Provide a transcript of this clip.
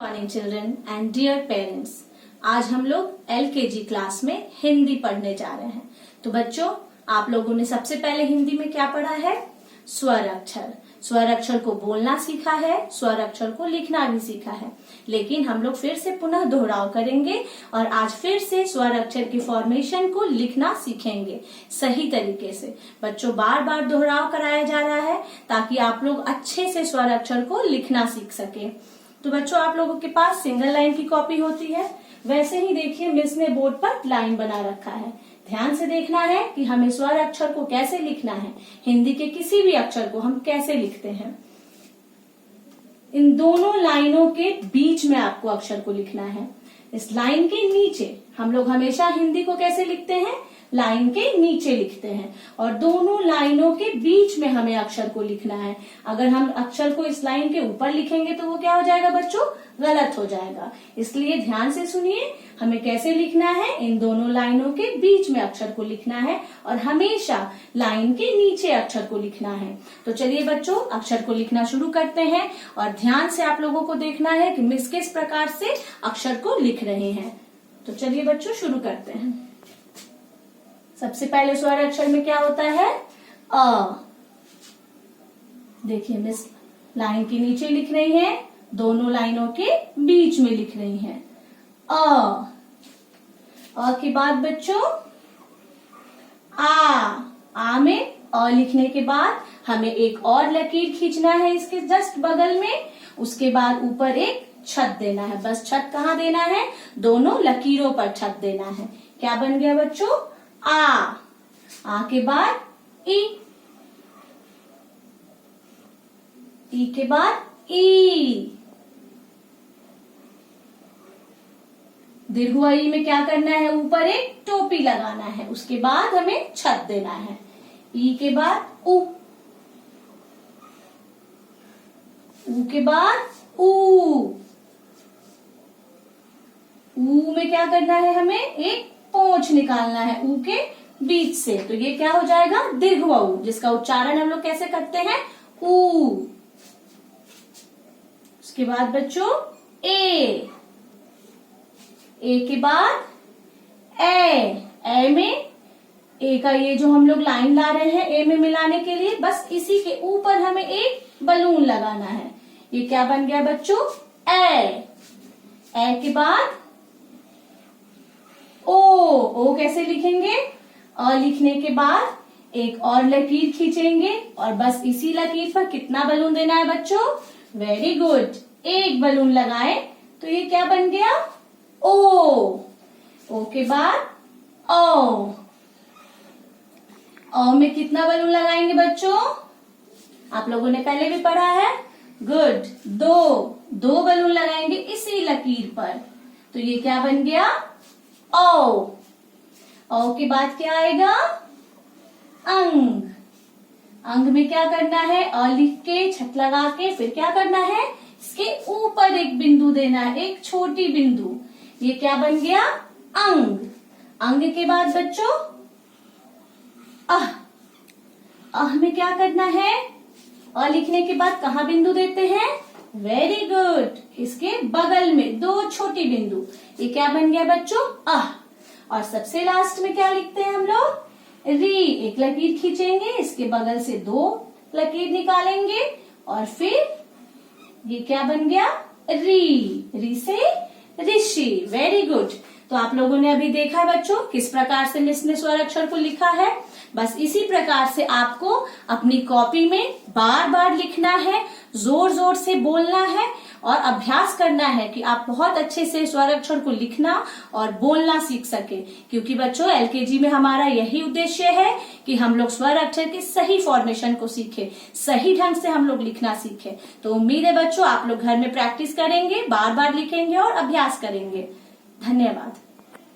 Morning children and dear parents. आज हम लोग एलकेजी क्लास में हिंदी पढ़ने जा रहे हैं। तो बच्चों, आप लोगों ने सबसे पहले हिंदी में क्या पढ़ा है? स्वर अक्षर। स्वर अक्षर को बोलना सीखा है, स्वर अक्षर को लिखना भी सीखा है। लेकिन हम लोग फिर से पुनः दोहराव करेंगे और आज फिर से स्वर अक्षर की फॉर्मेशन को लिखना सीखेंगे सही तरीके से। बच्चों, बार बार दोहराव कराया जा रहा है ताकि आप लोग अच्छे से स्वर अक्षर को लिखना सीख सके। तो बच्चों, आप लोगों के पास सिंगल लाइन की कॉपी होती है, वैसे ही देखिए मिस ने बोर्ड पर लाइन बना रखा है। ध्यान से देखना है कि हमें स्वर अक्षर को कैसे लिखना है। हिंदी के किसी भी अक्षर को हम कैसे लिखते हैं। इन दोनों लाइनों के बीच में आपको अक्षर को लिखना है। इस लाइन के नीचे हम लोग हमेशा हिंदी को कैसे लिखते हैं? लाइन के नीचे लिखते हैं और दोनों लाइनों के बीच में हमें अक्षर को लिखना है। अगर हम अक्षर को इस लाइन के ऊपर लिखेंगे तो वो क्या हो जाएगा बच्चों? गलत हो जाएगा। इसलिए ध्यान से सुनिए, हमें कैसे लिखना है। इन दोनों लाइनों के बीच में अक्षर को लिखना है और हमेशा लाइन के नीचे अक्षर को लिखना है। तो चलिए बच्चों, अक्षर को लिखना शुरू करते हैं और ध्यान से आप लोगों को देखना है कि मिस किस प्रकार से अक्षर को लिख रहे हैं। तो चलिए बच्चों, शुरू करते हैं। सबसे पहले स्वर अक्षर में क्या होता है? अ। देखिए मिस लाइन के नीचे लिख रही है, दोनों लाइनों के बीच में लिख रही हैं। अ के बाद बच्चों आ में अ लिखने के बाद हमें एक और लकीर खींचना है इसके जस्ट बगल में। उसके बाद ऊपर एक छत देना है। बस छत कहाँ देना है? दोनों लकीरों पर छत देना है। क्या बन गया बच्चों? आ के बाद ई के बाद ई। दीर्घ ई में क्या करना है? ऊपर एक टोपी लगाना है। उसके बाद हमें छत देना है। ई के बाद ऊ के बाद ऊ में क्या करना है? हमें एक पोंछ निकालना है ऊ के बीच से। तो ये क्या हो जाएगा? दीर्घ ऊ, जिसका उच्चारण हम लोग कैसे करते हैं? ऊ। उसके बाद बच्चों ए के बाद ए में ए का ये जो हम लोग लाइन ला रहे हैं ए में मिलाने के लिए, बस इसी के ऊपर हमें एक बलून लगाना है। ये क्या बन गया बच्चों? ए के बाद ओ कैसे लिखेंगे? अ लिखने के बाद एक और लकीर खींचेंगे और बस इसी लकीर पर कितना बलून देना है बच्चों? वेरी गुड, एक बलून लगाए तो ये क्या बन गया? ओ के बाद ओ में कितना बलून लगाएंगे बच्चों? आप लोगों ने पहले भी पढ़ा है। गुड, दो बलून लगाएंगे इसी लकीर पर। तो ये क्या बन गया? ओ के बाद क्या आएगा? अंग में क्या करना है? अ लिख के छत लगा के फिर क्या करना है? इसके ऊपर एक बिंदु देना है, एक छोटी बिंदु। ये क्या बन गया? अंग के बाद बच्चों अह में क्या करना है? अ लिखने के बाद कहाँ बिंदु देते हैं? वेरी गुड, इसके बगल में दो छोटी बिंदु। ये क्या बन गया बच्चों? अह। और सबसे लास्ट में क्या लिखते हैं हम लोग? री। एक लकीर खींचेंगे, इसके बगल से दो लकीर निकालेंगे और फिर ये क्या बन गया? री से ऋषि। Very good. तो आप लोगों ने अभी देखा बच्चों किस प्रकार से मिस ने स्वर अक्षर को लिखा है। बस इसी प्रकार से आपको अपनी कॉपी में बार बार लिखना है, जोर जोर से बोलना है और अभ्यास करना है कि आप बहुत अच्छे से स्वर अक्षर को लिखना और बोलना सीख सके। क्योंकि बच्चों एलकेजी में हमारा यही उद्देश्य है कि हम लोग स्वर अक्षर की सही फॉर्मेशन को सीखे, सही ढंग से हम लोग लिखना सीखे। तो उम्मीद है बच्चों आप लोग घर में प्रैक्टिस करेंगे, बार बार लिखेंगे और अभ्यास करेंगे। धन्यवाद।